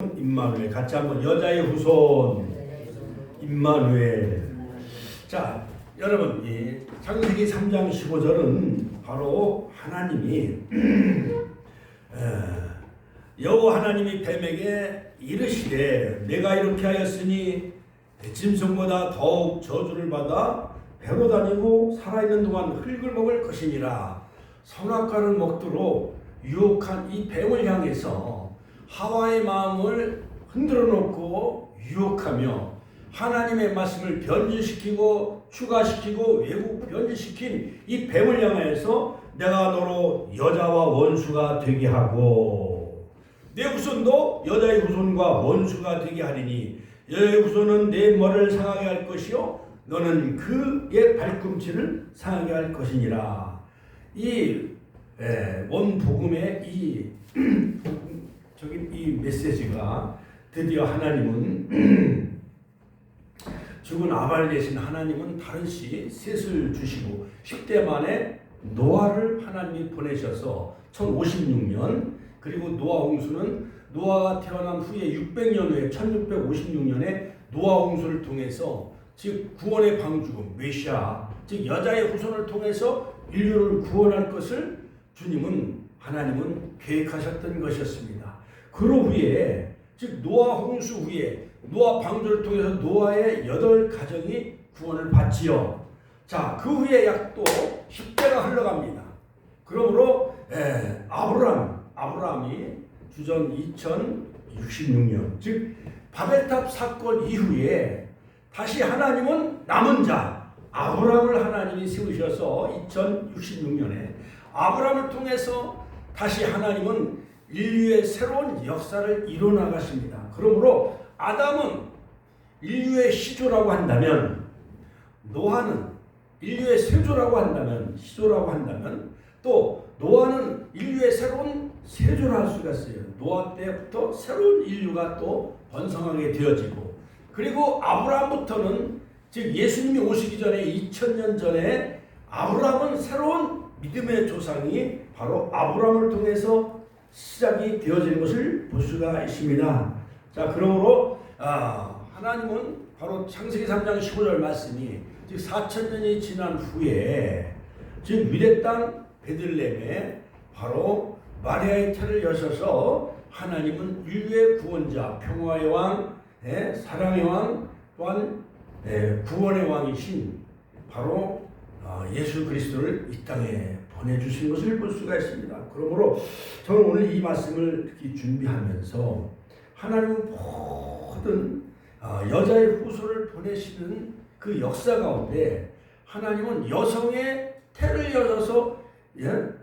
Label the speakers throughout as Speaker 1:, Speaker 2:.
Speaker 1: 임마누엘. 같이 한번 여자의 후손 임마누엘. 자, 여러분, 이 창세기 3장 15절은 바로 하나님이 여호와 하나님이 뱀에게 이르시되 내가 이렇게 하였으니 짐승보다 더욱 저주를 받아 배로 다니고 살아있는 동안 흙을 먹을 것이니라. 선악과를 먹도록 유혹한 이 뱀을 향해서 하와의 마음을 흔들어 놓고 유혹하며 하나님의 말씀을 변질시키고 추가시키고 왜곡 변질시킨 이 뱀을 향해서 내가 너로 여자와 원수가 되게 하고 내 후손도 여자의 후손과 원수가 되게 하리니 여자의 후손은 내 머리를 상하게 할 것이요 너는 그의 발꿈치를 상하게 할 것이니라. 이 원복음의 이 메시지가 드디어 하나님은 죽은 아발 대신 하나님은 다른 씨 셋을 주시고 10대 만에 노아를 하나님이 보내셔서 1056년 그리고 노아 홍수는 노아가 태어난 후에 600년 후에 1656년에 노아 홍수를 통해서 즉 구원의 방주 메시아 즉 여자의 후손을 통해서 인류를 구원할 것을 하나님은 계획하셨던 것이었습니다. 그로 후에 즉 노아 홍수 후에 노아 방주를 통해서 노아의 8가정이 구원을 받지요. 자, 그 후에 약 또 10대가 흘러갑니다. 그러므로 아브라함이 주전 2066년 즉 바벨탑 사건 이후에 다시 하나님은 남은 자 아브라함을 하나님이 세우셔서 2066년에 아브라함을 통해서 다시 하나님은 인류의 새로운 역사를 이뤄나가십니다. 그러므로 아담은 인류의 시조라고 한다면 노아는 인류의 세조라고 한다면 시조라고 한다면 또 노아는 인류의 새로운 세조를 할 수가 있어요. 노아 때부터 새로운 인류가 또 번성하게 되어지고 그리고 아브라함부터는 즉 예수님이 오시기 전에 2000년 전에 아브라함은 새로운 믿음의 조상이 바로 아브라함을 통해서 시작이 되어지는 것을 볼 수가 있습니다. 자, 그러므로 하나님은 바로 창세기 3장 15절 말씀이 즉 4000년이 지난 후에 즉 유대 땅 베들레헴에 바로 마리아의 태를 여셔서 하나님은 인류의 구원자 평화의 왕 사랑의 왕 또한 구원의 왕이신 바로 예수 그리스도를 이 땅에 보내주신 것을 볼 수가 있습니다. 그러므로 저는 오늘 이 말씀을 이렇게 준비하면서 하나님은 모든 여자의 후손을 보내시는 그 역사 가운데 하나님은 여성의 태를 열어서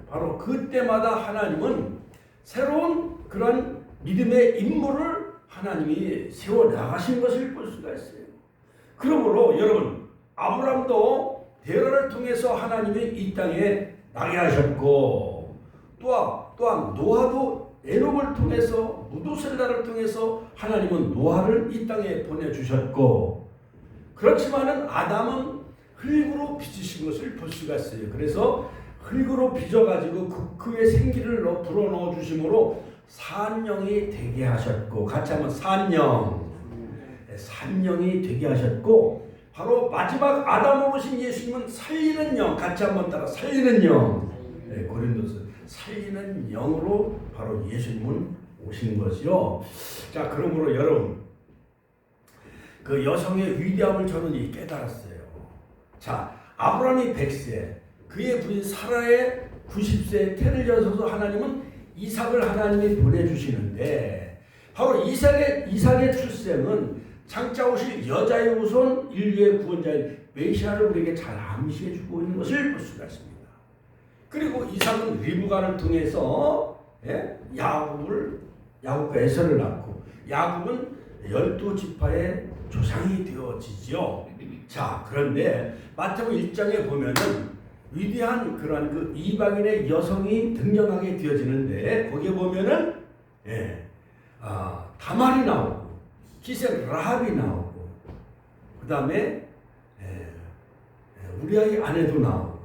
Speaker 1: 바로 그때마다 하나님은 새로운 그런 믿음의 인물을 하나님이 세워나가신 것을 볼 수가 있어요. 그러므로 여러분 아브라함도 데라를 통해서 하나님이 이 땅에 나게 하셨고 또한 노아도 에녹을 통해서 무두셀라를 통해서 하나님은 노아를 이 땅에 보내주셨고 그렇지만은 아담은 흙으로 빚으신 것을 볼 수가 있어요. 그래서 흙으로 빚어가지고 그의 생기를 불어넣어 주심으로 산영이 되게 하셨고 같이 한번 산영이 되게 하셨고 바로 마지막 아담으로 오신 예수님은 살리는 영 같이 한번 따라 살리는 영 고린도서 살리는 영으로 바로 예수님은 오신 것이요. 자, 그러므로 여러분 그 여성의 위대함을 저는 깨달았어요. 자, 아브라함이 100세 그의 부인 사라의 90세에 태를 여셔서 하나님은 이삭을 하나님이 보내주시는데 바로 이삭의 출생은 장차 오실 여자의 후손 인류의 구원자인 메시아를 우리에게 잘 암시해주고 있는 것을 볼 수가 있습니다. 그리고 이삭은 리브가를 통해서 야곱과 에서를 낳고 야곱은 12지파의 조상이 되어지죠. 자, 그런데 마태복음 1장에 보면은 위대한 그러한 그 이방인의 여성이 등장하게 되어지는데 거기에 보면은 다말이 나오고 기생 라합이 나오고 그 다음에 우리아의 아내도 나오고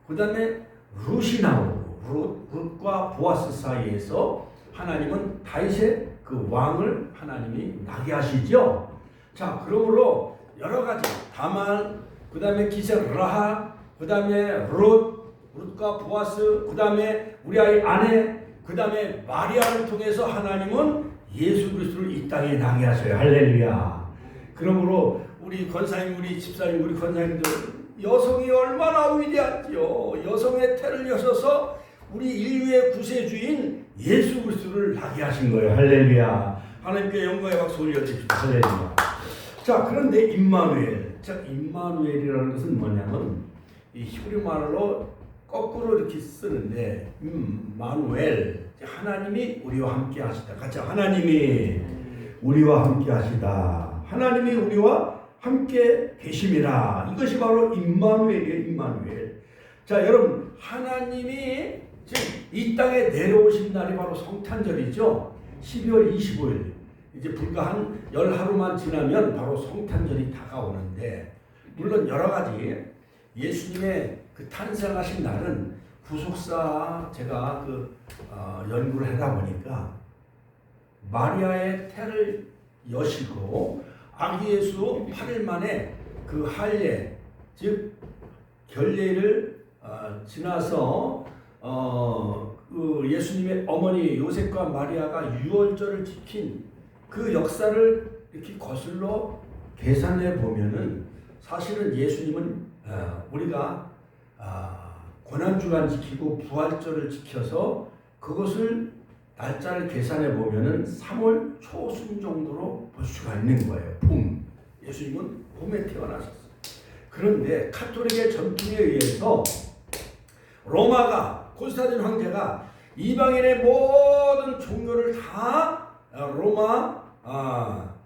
Speaker 1: 그 다음에 룻이 나오고 룻과 보아스 사이에서 하나님은 다윗의 그 왕을 하나님이 나게 하시죠. 자, 그러므로 여러 가지 다만, 그 다음에 기생 라하, 그 다음에 룻과 보아스, 그 다음에 우리 아이 아내, 그 다음에 마리아를 통해서 하나님은 예수 그리스도를 이 땅에 나게 하셔요. 할렐루야. 그러므로 우리 권사님, 우리 집사님, 우리 권사님들, 여성이 얼마나 위대하죠. 여성의 태를 여셔서 우리 인류의 구세주인 예수 그리스도를 나게 하신 거예요. 할렐루야. 하나님께 영광의 박수 올려주십시오. 할렐루야. 자, 그런데 임마누엘. 자, 임마누엘이라는 것은 뭐냐면 이 히브리 말로 거꾸로 이렇게 쓰는데 마누엘, 하나님이 우리와 함께 하시다. 같이 하나님이 우리와 함께 하시다. 하나님이 우리와 함께 계심이라. 이것이 바로 임마누엘이에요. 임마누엘. 자, 여러분, 하나님이 지금 이 땅에 내려오신 날이 바로 성탄절이죠. 12월 25일. 이제 불과 한 10하루만 지나면 바로 성탄절이 다가오는데, 물론 여러 가지 예수님의 그 탄생하신 날은 구속사 제가 연구를 하다 보니까 마리아의 태를 여시고 아기 예수 8일 만에 그 할례, 즉 결례를 지나서 그 예수님의 어머니 요셉과 마리아가 유월절을 지킨 그 역사를 이렇게 거슬러 계산해 보면은 사실은 예수님은 우리가 고난주간 지키고 부활절을 지켜서 그것을 날짜를 계산해 보면은 3월 초순 정도로 볼 수가 있는 거예요. 봄. 예수님은 봄에 태어나셨어요. 그런데 카톨릭의 전통에 의해서 로마가, 콘스탄틴 황제가 이방인의 모든 종교를 다 로마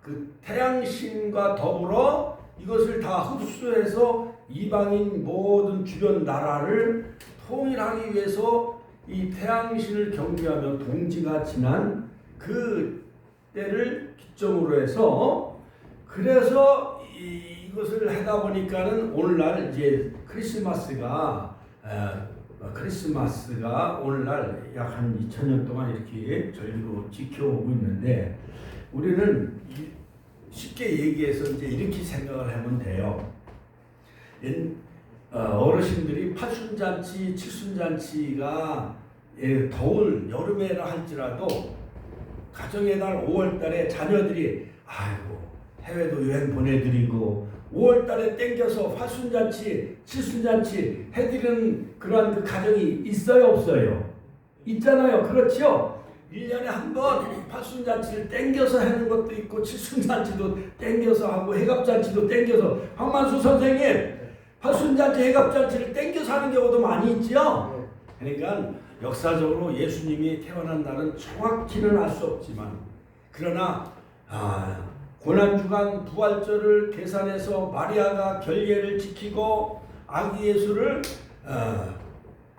Speaker 1: 그 태양신과 더불어 이것을 다 흡수해서 이방인 모든 주변 나라를 통일하기 위해서 이 태양신을 경배하며 동지가 지난 그 때를 기점으로 해서, 그래서 이것을 하다 보니까는 오늘날 이제 크리스마스가 오늘날 약 한 2000년 동안 이렇게 전류로 지켜오고 있는데, 우리는 쉽게 얘기해서 이제 이렇게 생각을 하면 돼요. 어르신들이 팔순잔치, 칠순잔치가 더울 여름에라 할지라도 가정의 날 5월달에 자녀들이 아이고 해외도 여행 보내드리고 5월달에 땡겨서 팔순잔치, 칠순잔치 해드리는 그러한 그 가정이 있어요, 없어요? 있잖아요. 그렇죠? 1년에 한 번 팔순잔치를 땡겨서 하는 것도 있고 칠순잔치도 땡겨서 하고 해갑잔치도 땡겨서, 황만수 선생님 팔순잔치, 해갑잔치를 땡겨서 하는 경우도 많이 있죠. 그러니까 역사적으로 예수님이 태어난 날은 정확히는 알 수 없지만, 그러나 고난주간 부활절을 계산해서 마리아가 결례를 지키고 아기 예수를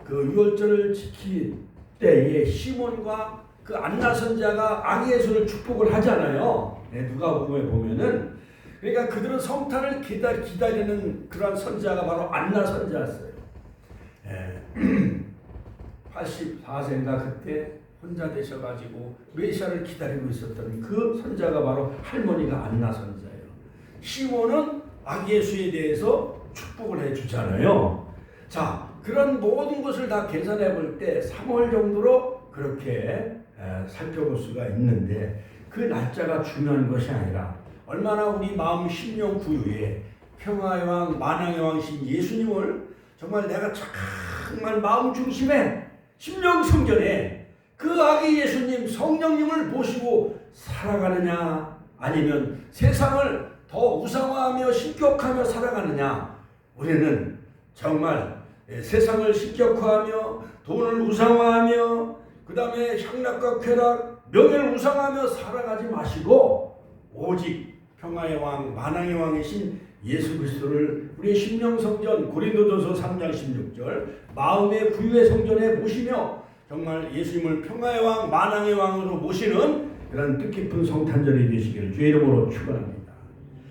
Speaker 1: 그 유월절을 지킬 때에 시몬과 그 안나 선자가 아기 예수를 축복을 하잖아요. 누가복음에 보면은. 그러니까 그들은 성탄을 기다리는 그러한 선자가 바로 안나 선자였어요. 84세인가 그때 혼자 되셔가지고 메시아를 기다리고 있었던 그 선자가 바로 할머니가 안나 선자예요. 시몬은 아기 예수에 대해서 축복을 해주잖아요. 자, 그런 모든 것을 다 계산해 볼 때 3월 정도로 그렇게 살펴볼 수가 있는데, 그 날짜가 중요한 것이 아니라 얼마나 우리 마음 심령 구유에 평화의 왕, 만왕의 왕이신 예수님을 정말 내가 정말 마음 중심에 심령 성전에 그 아기 예수님, 성령님을 모시고 살아가느냐, 아니면 세상을 더 우상화하며 신격화하며 살아가느냐. 우리는 정말 세상을 신격화하며 돈을 우상화하며 그 다음에 향락과 쾌락, 명예를 우상화하며 살아가지 마시고 오직 평화의 왕, 만왕의 왕이신 예수 그리스도를 우리의 심령 성전, 고린도전서 3장 16절 마음의 구유의 성전에 모시며 정말 예수님을 평화의 왕, 만왕의 왕으로 모시는 그런 뜻깊은 성탄절이 되시기를 주의 이름으로 축원합니다.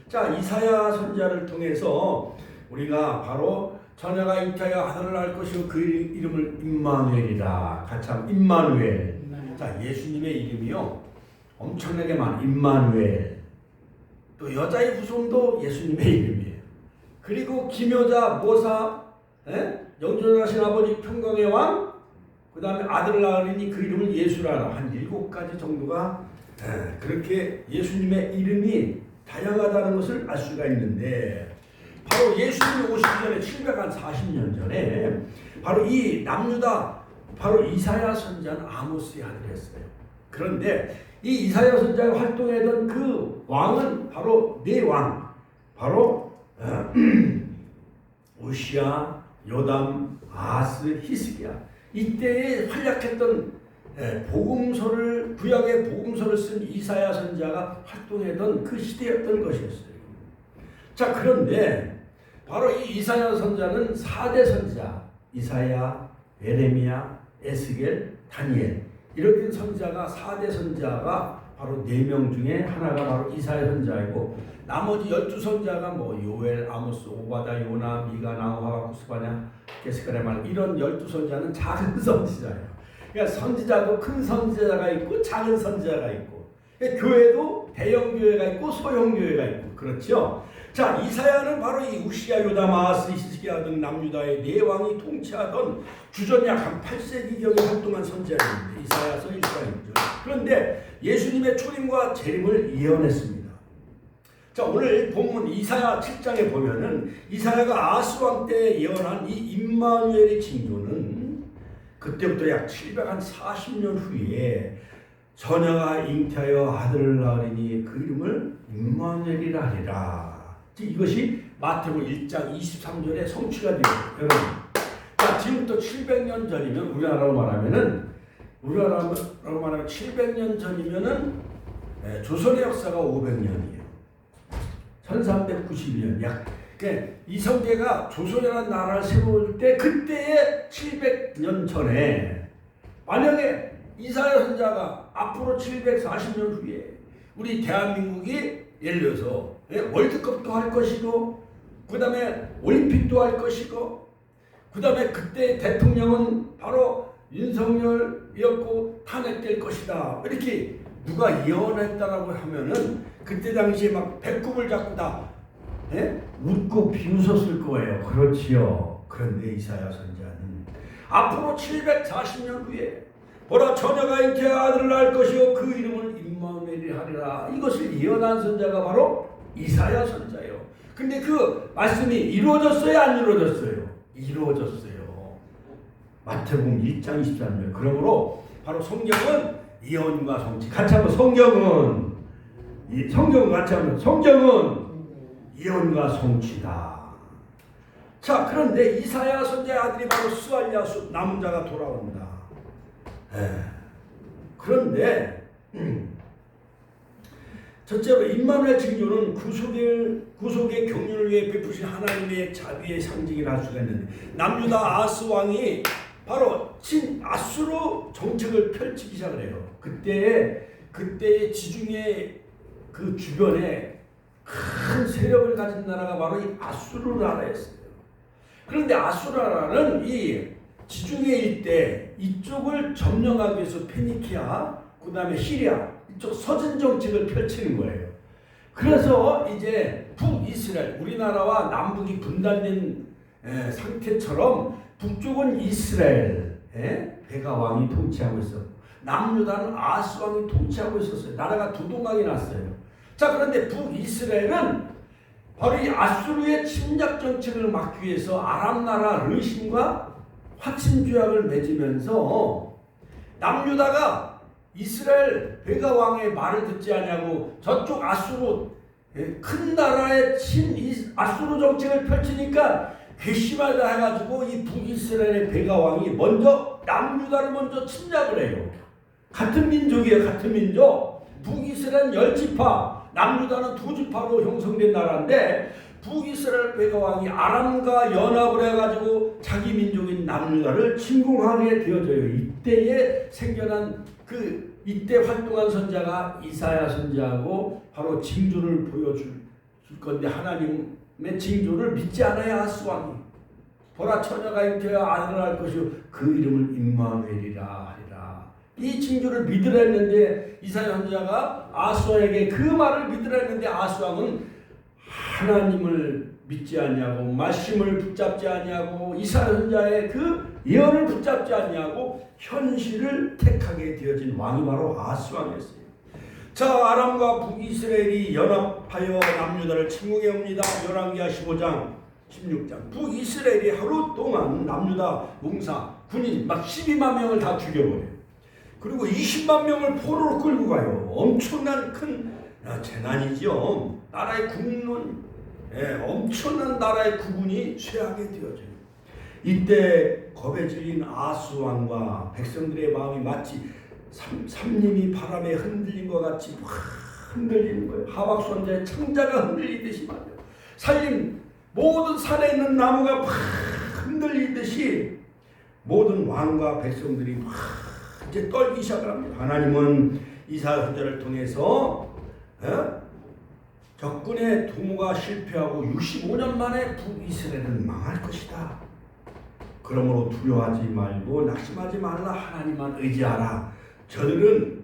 Speaker 1: 자, 이사야 선지자를 통해서 우리가 바로 처녀가 잉태하여 아들을 낳을 것이고 그 이름을 임마누엘이라. 같이 한번 임마누엘. 자, 예수님의 이름이요 엄청나게 많아. 임마누엘. 또 여자의 후손도 예수님의 이름이에요. 그리고 기묘자, 모사, 영존하신 아버지 평강의 왕, 그 다음에 아들 낳으니 그 이름을 예수라라. 한 7가지 정도가 그렇게 예수님의 이름이 다양하다는 것을 알 수가 있는데, 바로 예수님이 오시기 전에 740년 전에 바로 이 남유다, 바로 이사야 선지자는 아모스의 아들이었어요. 그런데 이 이사야 선지자가 활동하던 그 왕은 바로 네 왕, 바로 우시야, 요담, 아하스, 히스기야. 이때에 활약했던 복음서를, 구약의 복음서를 쓴 이사야 선지자가 활동하던 그 시대였던 것이었어요. 자, 그런데 바로 이 이사야 선지자는 4대 선지자, 이사야, 예레미야, 에스겔, 다니엘, 이렇게 선지자가 4대 선지자가 바로 4명 중에 하나가 바로 이사야 선지자이고, 나머지 12선지자가 뭐 요엘, 아모스, 오바다, 요나, 미가, 나후와, 구스바냐, 게스가랴, 이런 12선지자는 작은 선지자예요. 그러니까 선지자도 큰 선지자가 있고 작은 선지자가 있고, 그러니까 교회도 대형 교회가 있고 소형 교회가 있고, 그렇죠? 자, 이사야는 바로 이 우시야, 요담, 아하스, 히스기야 등 남유다의 4왕이 통치하던 주전 약 한 8세기경에 활동한 선지자입니다. 이사야서 1장 1절. 그런데 예수님의 초림과 재림을 예언했습니다. 자, 오늘 본문 이사야 7장에 보면은 이사야가 아하스 왕 때 예언한 이 임마누엘의 징조는 그때부터 약 740년 후에 처녀가 잉태하여 아들을 낳으리니 그 이름을 임마누엘이라 하리라. 이것이 마태복음 1장 23절에 성취가 되어요. 여러분, 자, 지금부터 700년 전이면 우리나라로 말하면 700년 전이면은 조선의 역사가 500년이에요. 1392년 약. 이성계가 조선이라는 나라를 세울 때 그때의 700년 전에 만약에 이사야 선지자가 앞으로 740년 후에 우리 대한민국이 예를 들어서 월드컵도 할 것이고, 그 다음에 올림픽도 할 것이고, 그 다음에 그때 대통령은 바로 윤석열이었고 탄핵될 것이다, 이렇게 누가 예언했다라고 하면은 그때 당시에 막 배꼽을 잡고 다 웃고 비웃었을 거예요. 그렇지요. 그런데 이사야 선지자는 앞으로 740년 후에 보라, 처녀가 잉태하여 아들을 낳을 것이요 그 이름을 임마누엘이라 하리라. 이것을 예언한 선지자가 바로 이사야 선지자예요. 근데 그 말씀이 이루어졌어요, 안 이루어졌어요? 이루어졌어요. 마태복음 1장 23절. 그러므로 바로 성경은 예언과 성취. 같이 한번 성경은 같이 한번 성경은 예언과 성취다. 자, 그런데 이사야 선지자의 아들이 바로 스알랴, 남은 자가 돌아온다. 그런데 첫째로 임마누엘 징조는 구속의 경륜을 위해 베푸신 하나님의 자비의 상징이라 할 수가 있는데, 남유다 아하스 왕이 바로 아수르 정책을 펼치기 시작을 해요. 그때의 지중해 그 주변에 큰 세력을 가진 나라가 바로 이 아수르 나라였어요. 그런데 아수르 나라는 이 지중해 일대 이쪽을 점령하기 위해서 페니키아, 그 다음에 시리아 이쪽 서진 정책을 펼치는 거예요. 그래서 이제 북이스라엘, 우리나라와 남북이 분단된 상태처럼 북쪽은 이스라엘 베가 왕이 통치하고 있었고, 남유다는 아하스 왕이 통치하고 있었어요. 나라가 두 동강이 났어요. 자, 그런데 북이스라엘은 바로 이 아수르의 침략 정책을 막기 위해서 아람 나라 르신과 화친 조약을 맺으면서 남유다가 이스라엘 베가 왕의 말을 듣지 않냐고 저쪽 아수르 큰 나라의 아수르 정책을 펼치니까 괘씸하다 해가지고 이 북이스라엘의 베가 왕이 먼저 남유다를 먼저 침략을 해요. 같은 민족이에요. 같은 민족. 북이스라엘은 10지파, 남유다는 2지파로 형성된 나라인데 북이스라엘 베가 왕이 아람과 연합을 해가지고 자기 민족인 남유다를 침공하게 되어져요. 이때에 생겨난 이때 활동한 선자가 이사야 선지자고 바로 징조를 보여줄 건데, 하나님의 징조를 믿지 않아야 아하스 왕이 보라, 처녀가 잉태하여 아들을 낳을 것이요 그 이름을 임마누엘이라 하리라. 이 징조를 믿으라 했는데 이사야 선지자가 아스왕에게 그 말을 믿으라 했는데 아스왕은 하나님을 믿지 않냐고 말씀을 붙잡지 않냐고 이사야 선지자의 그 예언을 붙잡지 않냐고 현실을 택하게 되어진 왕이 바로 아스왕이었어요. 자, 아람과 북이스라엘이 연합하여 남유다를 침공해 옵니다. 열왕기하 15장 16장. 북이스라엘이 하루 동안 남유다 용사 군인 막 12만 명을 다 죽여버려요. 그리고 20만 명을 포로로 끌고 가요. 엄청난 큰 재난이죠. 나라의 국론, 엄청난 나라의 국군이 쇠하게 되어져요. 이때 겁에 질린 아스왕과 백성들의 마음이 마치 삼림이 바람에 흔들린 것 같이 막 흔들리는 거예요. 하박 선지자의 창자가 흔들리듯이 말이에요. 산림 모든 산에 있는 나무가 막 흔들리듯이 모든 왕과 백성들이 막 이제 떨기 시작합니다. 하나님은 이사야 선지자를 통해서 적군의 도모가 실패하고 65년 만에 북이스라엘은 망할 것이다. 그러므로 두려워하지 말고 낙심하지 말라. 하나님만 의지하라. 저들은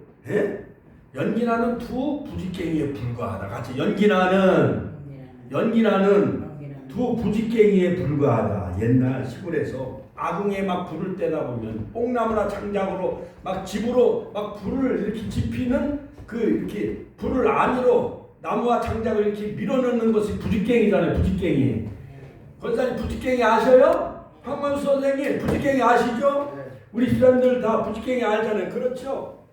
Speaker 1: 연기나는 두 부지깽이에 불과하다. 같이 연기나는 두 부지깽이에 불과하다. 옛날 시골에서 아궁이에 막 불을 떼다 보면 뽕나무나 장작으로 막 집으로 막 불을 이렇게 지피는 그 이렇게 불을 안으로 나무와 장작을 이렇게 밀어넣는 것이 부지깽이잖아요. 부지깽이. 권사님 부지깽이 아셔요? 황만수 선생님 부지깽이 아시죠? 우리 사람들 다 부지깽이 알잖아요. 그렇죠?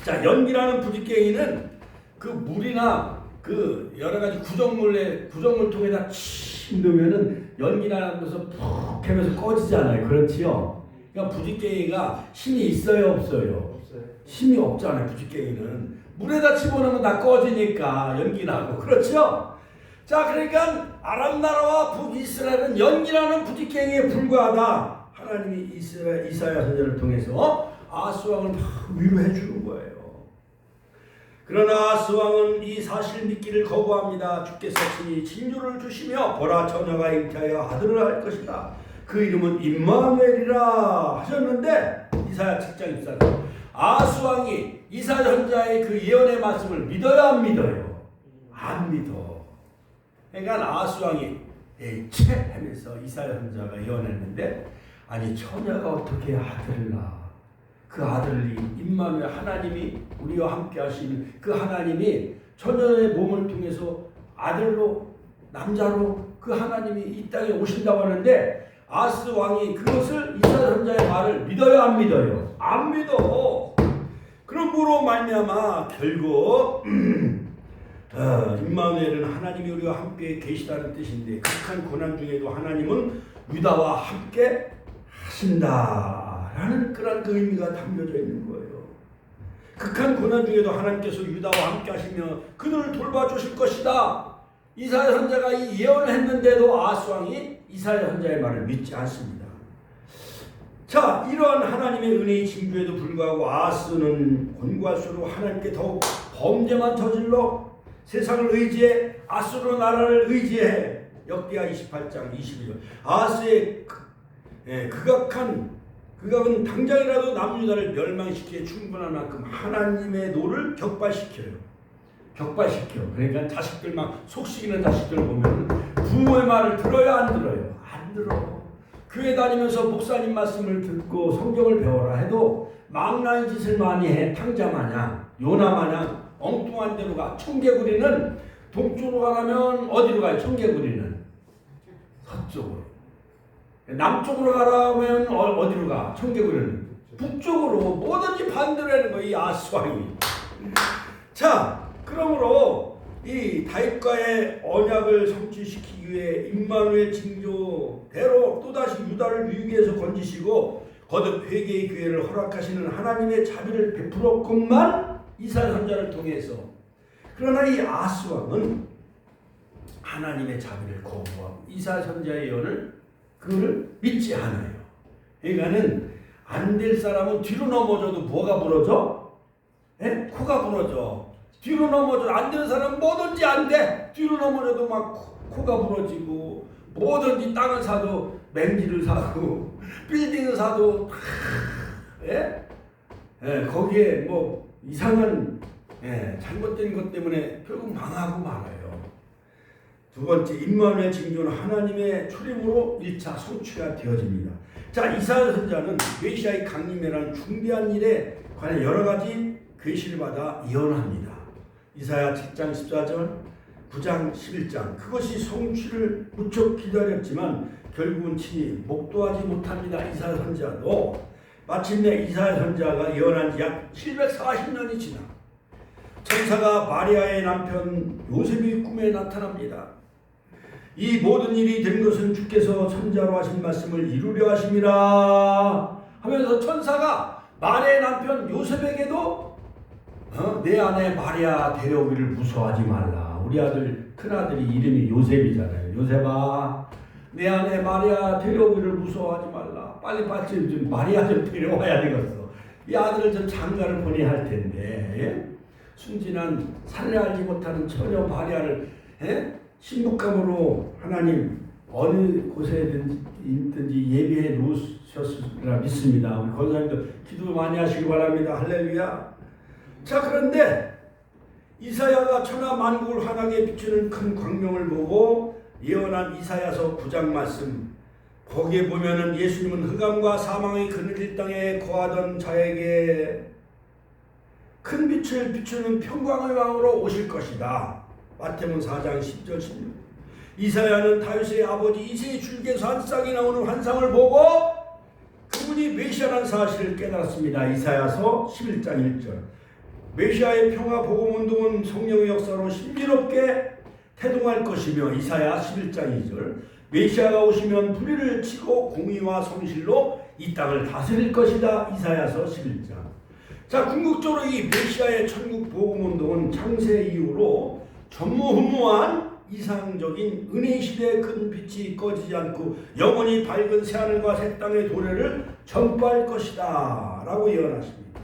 Speaker 1: 자, 연기라는 부지깽이는 그 물이나 그 여러 가지 구정물통에다 치 넣으면은 연기라는 것을 푹 하면서 꺼지잖아요. 그렇지요? 그러니까 부지깽이가 힘이 있어요, 없어요? 힘이 없잖아요. 부지깽이는 물에다 집어넣으면 다 꺼지니까 연기 나고. 그렇죠? 자, 그러니까 아람 나라와 북이스라엘은 연기라는 부지깽이에 불과하다. 하나님이 이사야 선지자를 통해서 아스왕을 막 위로해 주는 거예요. 그러나 아스왕은 이 사실 믿기를 거부합니다. 주께서 친히 징조를 주시며 보라 처녀가 잉태하여 아들을 할 것이다. 그 이름은 임마누엘이라 하셨는데 이사야 7장 24절. 아스왕이 이사야 선지자의 그 예언의 말씀을 믿어야 안 믿어요? 안 믿어. 그러니까 아스왕이 채 하면서 이사야 선지자가 예언했는데 아니 처녀가 어떻게 아들을 낳아? 그 아들이 임마누엘 하나님이 우리와 함께 하시는 그 하나님이 처녀의 몸을 통해서 아들로 남자로 그 하나님이 이 땅에 오신다고 하는데 아스 왕이 그것을 이사야 선지자의 말을 믿어요 안 믿어요? 안 믿어. 그러므로 말미암아 결국 임마누엘은 하나님이 우리와 함께 계시다는 뜻인데 극한 고난 중에도 하나님은 유다와 함께 하신다라는 그런 그 의미가 담겨져 있는 거예요. 극한 고난 중에도 하나님께서 유다와 함께 하시며 그들을 돌봐주실 것이다. 이사야 선지자가 이 예언을 했는데도 아스왕이 이사야 선지자의 말을 믿지 않습니다. 자, 이러한 하나님의 은혜의 징조에도 불구하고 아스는 권고할수록 하나님께 더욱 범죄만 저질러 세상을 의지해 아스로 나라를 의지해. 역대하 28장 22절. 아스의 극악은 당장이라도 남유다를 멸망시키기에 충분한 만큼 하나님의 노를 격발시켜요. 그러니까 자식들 막 속식이는 자식들 보면 부모의 말을 들어야 안 들어요? 안 들어. 교회 다니면서 목사님 말씀을 듣고 성경을 배워라 해도 망나니 짓을 많이 해. 탕자마냥 요나마냥 엉뚱한 데로 가. 청개구리는 동쪽으로 가려면 어디로 가요? 청개구리는 서쪽으로. 남쪽으로 가라면 어디로 가? 청개구리는 북쪽으로. 뭐든지 반대로 하는 거예요. 이 아스왕이. 자, 그러므로 이 다윗과의 언약을 성취시키기 위해 임마누엘 징조대로 또다시 유다를 위기에서 건지시고 거듭 회개의 기회를 허락하시는 하나님의 자비를 베풀었건만 이사야 선지자를 통해서. 그러나 이 아스왕은 하나님의 자비를 거부하고 이사야 선지자의 예언을 그거를 믿지 않아요. 그러니까는 안 될 사람은 뒤로 넘어져도 뭐가 부러져? 코가 부러져. 뒤로 넘어져. 안 되는 사람은 뭐든지 안 돼. 뒤로 넘어져도 막 코가 부러지고 뭐든지 땅을 사도 맹지를 사고 빌딩을 사도 거기에 뭐 이상한 잘못된 것 때문에 결국 망하고 말아요. 두 번째, 임마누엘 징조는 하나님의 출입으로 1차 성취가 되어집니다. 자, 이사야 선지자는 메시아의 강림이라는 중대한 일에 관해 여러 가지 계시를 받아 예언합니다. 이사야 7장 14절, 9장 11장, 그것이 성취를 무척 기다렸지만 결국은 친히 목도하지 못합니다. 이사야 선지자도 마침내 이사야 선지자가 예언한 지 약 740년이 지나 천사가 마리아의 남편 요셉의 꿈에 나타납니다. 이 모든 일이 된 것은 주께서 선지자로 하신 말씀을 이루려 하심이라 하면서 천사가 마리아의 남편 요셉에게도 내 아내 마리아 데려오기를 무서워하지 말라. 우리 아들 큰아들이 이름이 요셉이잖아요. 요셉아, 내 아내 마리아 데려오기를 무서워하지 말라. 빨리 좀 마리아 좀 데려와야 되겠어. 이 아들을 좀 장가를 보내야 할 텐데 순진한 살을 알지 못하는 처녀 마리아를 신부감으로 하나님 어느 곳에든지 예비해 놓으셨으리라 믿습니다. 우리 권사님도 기도 많이 하시기 바랍니다. 할렐루야. 자, 그런데 이사야가 천하 만국을 환하게 비추는 큰 광명을 보고 예언한 이사야서 9장 말씀, 거기에 보면은 예수님은 흑암과 사망의 그늘질 땅에 거하던 자에게 큰 빛을 비추는 평강의 왕으로 오실 것이다. 마태복음 4장 10절 16. 이사야는 다윗의 아버지 이새의 줄기에서 한 쌍이 나오는 환상을 보고 그분이 메시아라는 사실을 깨달았습니다. 이사야서 11장 1절. 메시아의 평화 복음 운동은 성령의 역사로 신비롭게 태동할 것이며 이사야 11장 2절. 메시아가 오시면 불의를 치고 공의와 성실로 이 땅을 다스릴 것이다. 이사야서 11장. 자, 궁극적으로 이 메시아의 천국 복음 운동은 창세 이후로 전무후무한 이상적인 은혜의 시대의 큰 빛이 꺼지지 않고 영원히 밝은 새하늘과 새 땅의 도래를 전파할 것이다 라고 예언하십니다.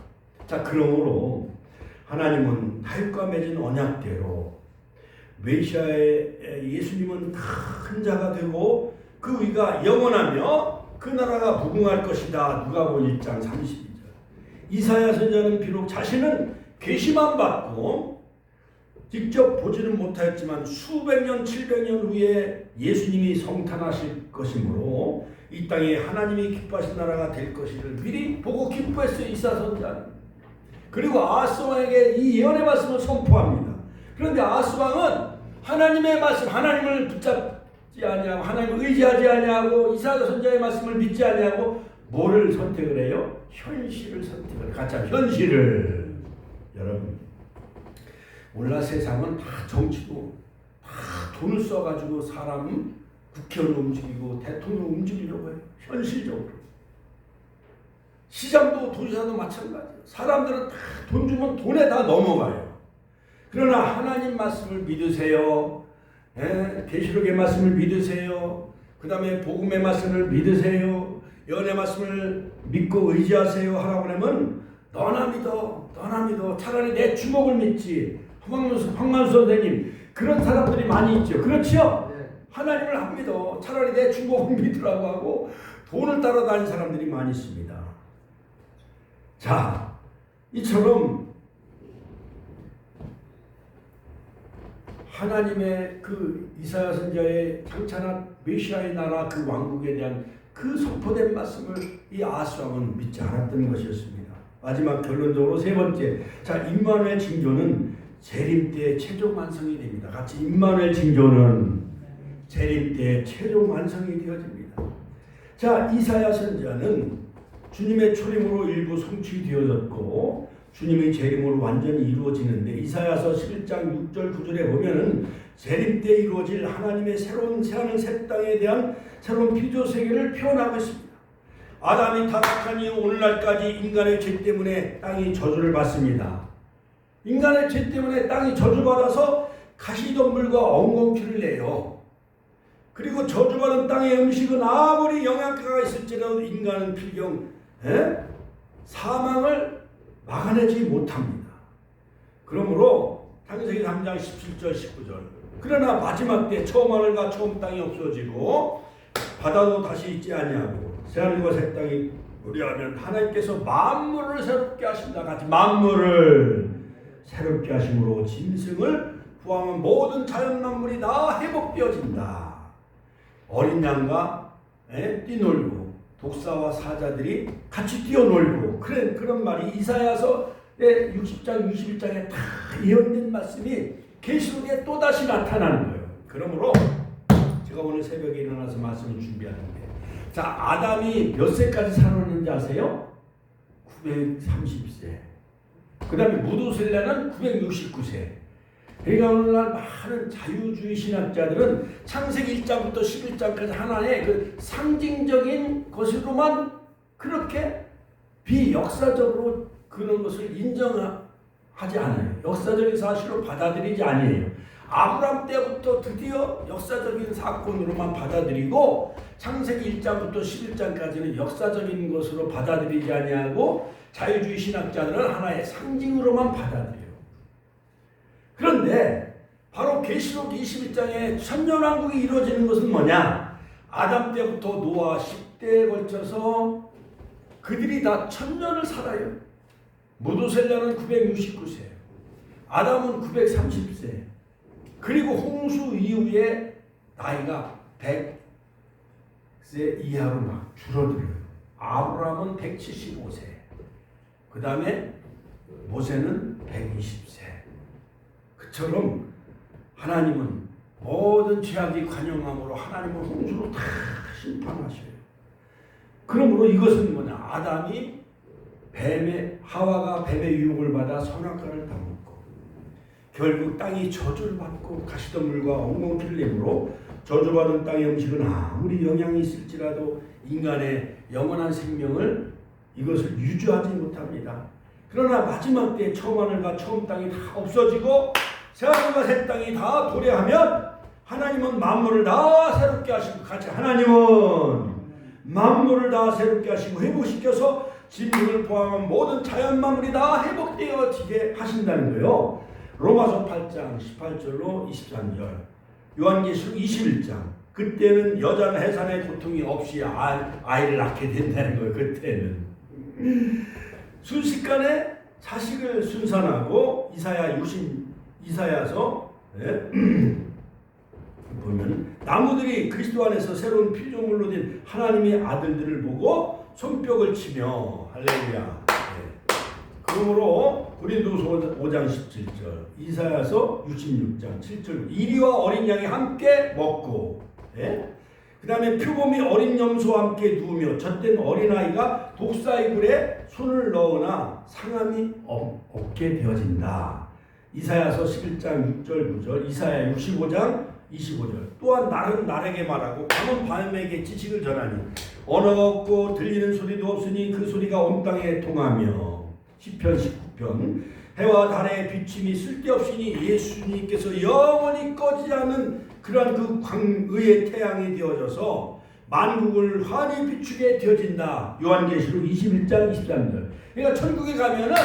Speaker 1: 자, 그러므로 하나님은 다윗과 맺은 언약대로 메시아의 예수님은 큰 자가 되고 그 위가 영원하며 그 나라가 부흥할 것이다. 누가복음 1장 32절. 이사야 선지자는 비록 자신은 계시만 받고 직접 보지는 못하였지만 수백 년, 700년 후에 예수님이 성탄하실 것이므로 이 땅에 하나님이 기뻐하신 나라가 될 것을 미리 보고 기뻐했어요. 이사야 선지자는. 그리고 아하스 왕에게 이 예언의 말씀을 선포합니다. 그런데 아하스 왕은 하나님의 말씀, 하나님을 붙잡지 아니하고 하나님을 의지하지 아니하고 이사야 선지자의 말씀을 믿지 아니하고 뭐를 선택을 해요? 현실을 선택을. 가짜 현실을. 여러분, 오늘날 세상은 다 정치도 다 돈을 써가지고 사람 국회의원 움직이고 대통령 움직이려고 해요. 현실적으로. 시장도 도지사도 마찬가지예요. 사람들은 다 돈 주면 돈에 다 넘어가요. 그러나 하나님 말씀을 믿으세요. 계시록의 말씀을 믿으세요. 그 다음에 복음의 말씀을 믿으세요. 예언의 말씀을 믿고 의지하세요 하라고 하면 너나 믿어, 너나 믿어. 차라리 내 주먹을 믿지. 황만수 선생님, 그런 사람들이 많이 있죠. 그렇죠? 네. 하나님을 안 믿어. 차라리 내 주먹을 믿으라고 하고 돈을 따라다니는 사람들이 많이 있습니다. 자, 이처럼 하나님의 그 이사야 선지자의 창찬한 메시아의 나라 그 왕국에 대한 그 선포된 말씀을 이 아하스 왕은 믿지 않았던 것이었습니다. 마지막 결론적으로 세 번째, 자, 임마누엘 징조는 재림 때 최종 완성이 됩니다. 같이 임마누엘 징조는 재림 때 최종 완성이 되어집니다. 자, 이사야 선지자는 주님의 초림으로 일부 성취되어졌고 주님의 재림으로 완전히 이루어지는데 이사야서 11장 6절 9절에 보면은 재림 때 이루어질 하나님의 새로운 새하늘 새 땅에 대한 새로운 피조 세계를 표현하고 있습니다. 아담이 타락한 이후 오늘날까지 인간의 죄 때문에 땅이 저주를 받습니다. 인간의 죄 때문에 땅이 저주받아서 가시덤불과 엉겅퀴를 내요. 그리고 저주받은 땅의 음식은 아무리 영양가가 있을지라도 인간은 필경 사망을 막아내지 못합니다. 그러므로 창세기 3장 17절 19절 그러나 마지막 때 처음 하늘과 처음 땅이 없어지고 바다도 다시 있지 아니하고 새하늘과 새 땅이 우리하면 하나님께서 만물을 새롭게 하신다. 같이 만물을 새롭게 하심으로 짐승을 포함한 모든 자연 만물이 다 회복되어진다. 어린 양과 뛰놀고 독사와 사자들이 같이 뛰어놀고 그런 말이 이사야서 60장 61장에 다 예언된 말씀이 계시록에 또다시 나타나는 거예요. 그러므로 제가 오늘 새벽에 일어나서 말씀을 준비하는데, 자, 아담이 몇 세까지 살았는지 아세요? 930세. 그 다음에 무두셀라는 969세. 그러니까 오늘날 많은 자유주의 신학자들은 창세기 1장부터 11장까지 하나의 그 상징적인 것으로만 그렇게 비역사적으로 그런 것을 인정하지 않아요. 역사적인 사실로 받아들이지 아니에요. 아브람 때부터 드디어 역사적인 사건으로만 받아들이고 창세기 1장부터 11장까지는 역사적인 것으로 받아들이지 아니하고 자유주의 신학자들은 하나의 상징으로만 받아들여요. 그런데 바로 계시록 21장에 천년왕국이 이루어지는 것은 뭐냐? 아담 때부터 노아 10대에 걸쳐서 그들이 다 천년을 살아요. 무두셀라는 969세, 아담은 930세, 그리고 홍수 이후에 나이가 100세 이하로 막 줄어들어요. 아브라함은 175세, 그 다음에 모세는 120세. 그처럼 하나님은 모든 죄악이 관영함으로 하나님은 홍수로 다 심판하셔요. 그러므로 이것은 뭐냐? 아담이 하와가 뱀의 유혹을 받아 선악과를 다 먹고 결국 땅이 저주를 받고 가시덤불과 엉겅퀴를 내므로 저주받은 땅의 음식은 아무리 영양이 있을지라도 인간의 영원한 생명을 이것을 유지하지 못합니다. 그러나 마지막 때 처음 하늘과 처음 땅이 다 없어지고 새 하늘과 새 땅이 다 도래하면 하나님은 만물을 다 새롭게 하시고, 같이 하나님은 만물을 다 새롭게 하시고 회복시켜서 짐승을 포함한 모든 자연 만물이 다 회복되어지게 하신다는 거예요. 로마서 8장 18절로 23절, 요한계시록 21장. 그때는 여자는 해산의 고통이 없이 아이를 낳게 된다는 거예요. 그때는 순식간에 자식을 순산하고 이사야서 보면 나무들이 그리스도 안에서 새로운 피조물로 된 하나님의 아들들을 보고 손뼉을 치며 할렐루야. 그러므로 고린도서 5장 17절, 이사야서 66장 7절, 이리와 어린 양이 함께 먹고, 그 다음에 표범이 어린 염소와 함께 누우며 젖된 어린아이가 독사의 굴에 손을 넣으나 상함이 없게 되어진다. 이사야서 11장 6절 9절, 이사야 65장 25절. 또한 날은 날에게 말하고 밤은 밤에게 지식을 전하니 언어가 없고 들리는 소리도 없으니 그 소리가 온 땅에 통하며. 시편 19편, 해와 달의 비침이 쓸데없으니 예수님께서 영원히 꺼지지 않는 그러한 그 광의의 태양이 되어져서 만국을 환히 비추게 되어진다. 요한계시록 21장 23절. 그러니까 천국에 가면은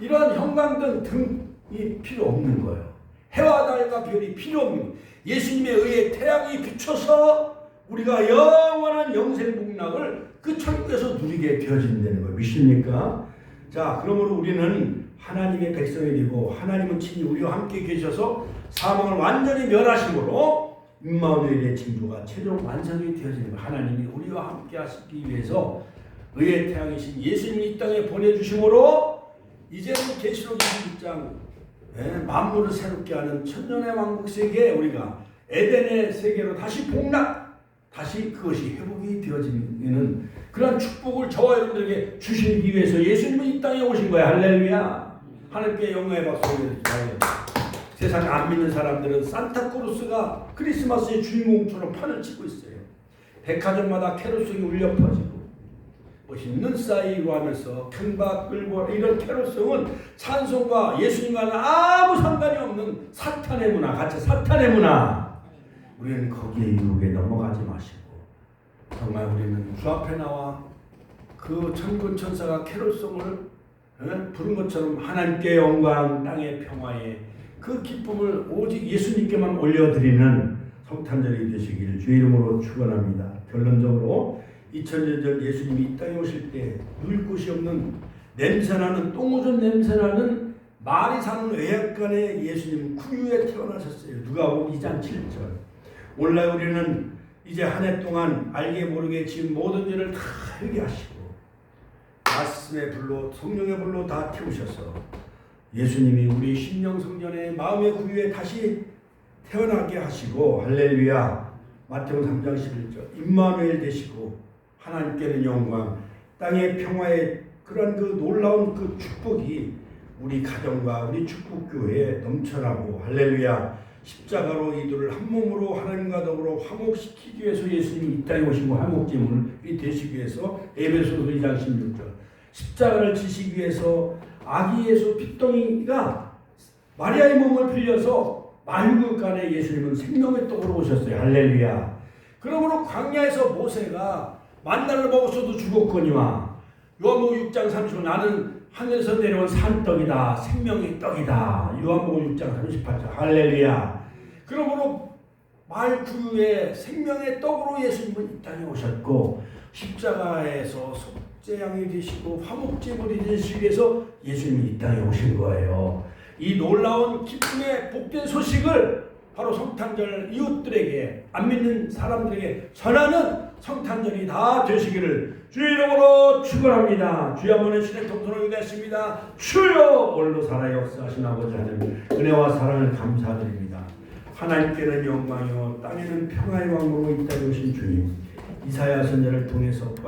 Speaker 1: 이런 형광등 등이 필요 없는 거예요. 해와 달과 별이 필요 없는 거예요. 예수님의 의의 태양이 비춰서 우리가 영원한 영생 복락을 그 천국에서 누리게 되어진다는 거예요. 믿습니까? 자, 그러므로 우리는 하나님의 백성이 되고 하나님은 친히 우리와 함께 계셔서 사망을 완전히 멸하심으로 임마누엘의 징조가 최종 완성이 되어지는 거예요. 하나님이 우리와 함께 하시기 위해서 의의 태양이신 예수님을 이 땅에 보내주심으로 이제는 계시록 21장 만물을 새롭게 하는 천년의 왕국 세계에 우리가 에덴의 세계로 다시 복락, 다시 그것이 회복이 되어지는 그런 축복을 저와 여러분들에게 주시기 위해서 예수님은 이 땅에 오신 거야. 할렐루야. 하나님께 영광의 박수 올려드립니다. 세상 안 믿는 사람들은 산타크로스가 크리스마스의 주인공처럼 판을 치고 있어요. 백화점마다 캐롤송이 울려 퍼지고 힘든 사이로 하면서 큰박 끌고 이런 캐롤송은 찬송과 예수님과는 아무 상관이 없는 사탄의 문화, 같이 사탄의 문화. 우리는 거기에 유혹에 넘어가지 마시고 정말 우리는 주 앞에 나와 그 천군 천사가 캐롤송을 부른 것처럼 하나님께 영광, 땅의 평화에 그 기쁨을 오직 예수님께만 올려드리는 성탄절이 되시기를 주의 이름으로 축원합니다. 결론적으로 2000년 전 예수님이 이 땅에 오실 때 누울 곳이 없는 냄새나는 똥오존 냄새나는 말이 사는 외양간에 예수님 구유에 태어나셨어요. 누가복음 2장 7절. 오늘날 우리는 이제 한 해 동안 알게 모르게 지은 모든 죄를 다 회개하시고 말씀의 불로 성령의 불로 다 태우셔서 예수님이 우리 심령 성전의 마음의 구유에 다시 태어나게 하시고 할렐루야. 마태복음 3장 11절. 임마누엘 되시고 하나님께는 영광, 땅의 평화의 그런 그 놀라운 그 축복이 우리 가정과 우리 축복교회에 넘쳐나고 할렐루야. 십자가로 이들을 한 몸으로 하나님과 더불어 화목시키기 위해서 예수님이 이 땅에 오신 거 화목제물이 되시기 위해서 에베소서 2장 16절. 십자가를 지시기 위해서 아기 예수 핏덩이가 마리아의 몸을 빌려서 만국간에 예수님은 생명의 떡으로 오셨어요. 할렐루야. 그러므로 광야에서 모세가 만나를 먹었어도 죽었거니와 요한복음 6장 30절 나는 하늘에서 내려온 산떡이다 생명의 떡이다. 요한복음 6장 38절 할렐루야. 그러므로 말 구유의 생명의 떡으로 예수님은 이 땅에 오셨고 십자가에서 속죄양이 되시고 화목제물이 되시기 위해서 예수님이 이 땅에 오신 거예요. 이 놀라운 기쁨의 복된 소식을 바로 성탄절 이웃들에게 안 믿는 사람들에게 전하는 성탄절이 다 되시기를 주의 이름으로 축원합니다. 주여 한번 신의 통솔하게 됐습니다. 주여 오늘도 살아 역사하신 아버지 하나님 은혜와 사랑을 감사드립니다. 하나님께는 영광이요 땅에는 평화의 왕으로 이 땅에 오신 주님 이사야 선지자를 통해서